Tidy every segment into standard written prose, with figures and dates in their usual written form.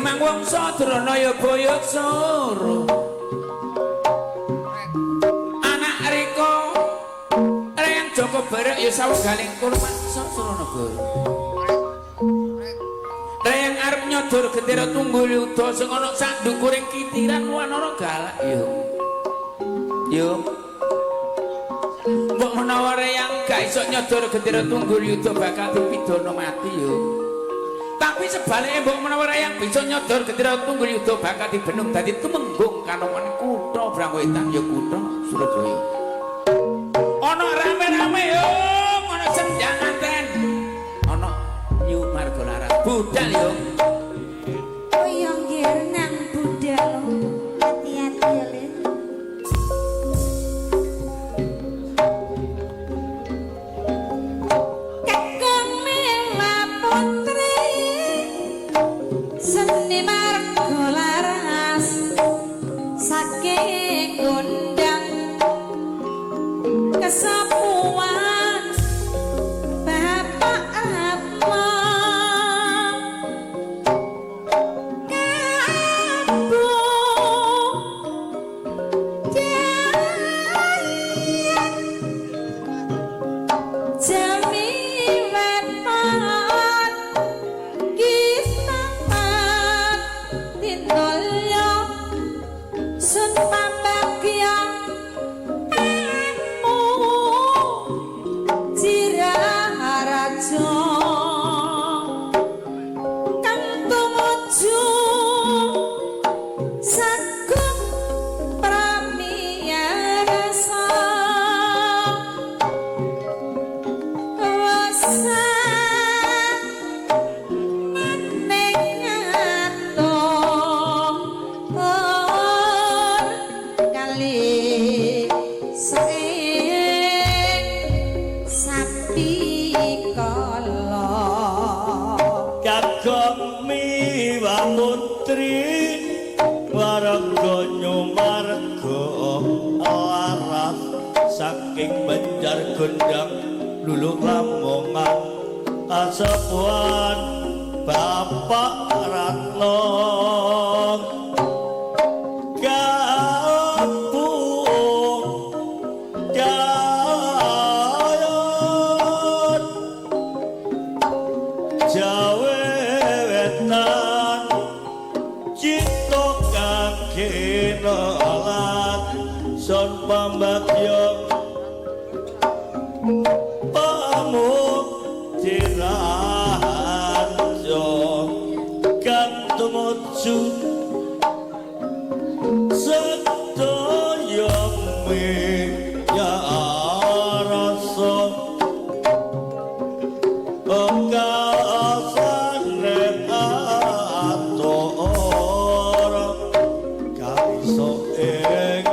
Demang Wangsa Dranaya Bayasara anak Rika Rayang Jaka Barak ya sawegaling kurman Sasranagara Rayang arep nyodor gendera Tunggul Yuda sing ana sak ndukuring kitiran wanara galak yo mbok menawa Rayang gak iso nyodor gendera Tunggul Yuda bakal dipidana mati yo tapi sebaliknya mbok menawa Rayang bisa nyodor gendera Tunggul Yuda bakal dibenung dadi tumenggung kanoman kutha Brangwetan ya kutha Surabaya. Ana rame-rame yo, ana senjangan ten. Ana New Margolaran budal yo. Oh yo nggih nang budal. Hati-hati ya, Le. Kakang Mela Putri Seni Margolaras saking gondang kesapuan Bapak Rama Kabu Jaya Jami Wetan Kisaman Tindolyo Sun Pambagya Ciraharaja kang tumuju sagung pramiyarsa wasa nengato kali Kakang Miwa Putri warga Nyumarga laras saking Banjar Gondang Lulu Lamongan kasepuhan Bapak Ratno Son Pambagya Pamuk Ciraharaja kang tumuju sedaya miyarsa okasane atora kaiso ing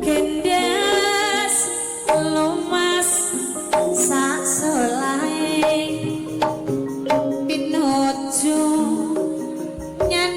Gendas lumas sak solahe pinuju nyan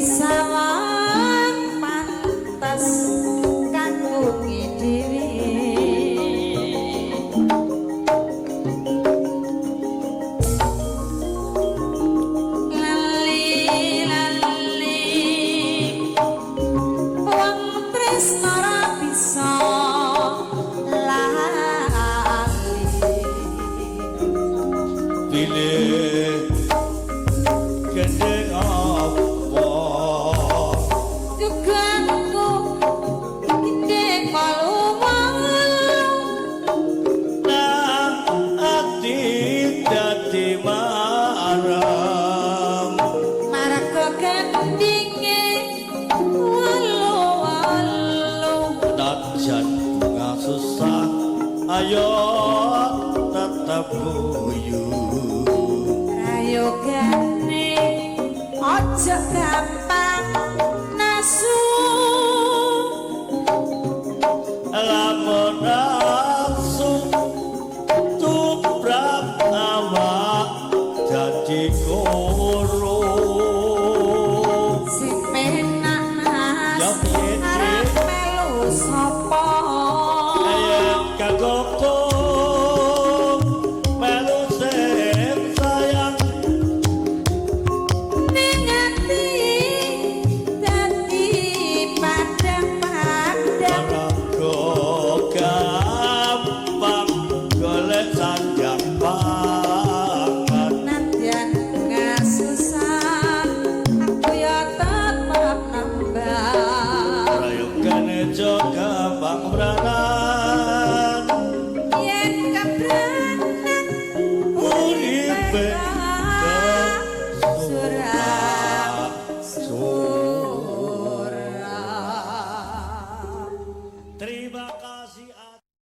sawang pantes kanggo dhewe wong tresna ra bisa lali pilih gede apa Juganku gede malu-malu nang ati dadi marang marga gendinge walu-walu najan bunga susah ayo tetap guyu rayogane aja gampang nasu lamun nafsu tumrap awak dadi koro sing penak nas Ya, piye, piye? arep melu sapa ayat kagoko melu sing sayang ning ati dadi padang-padang Margo gampang golek sanjang pangan Nadyan ngasusah aku ya tetap nambah rayogane jo gampang brana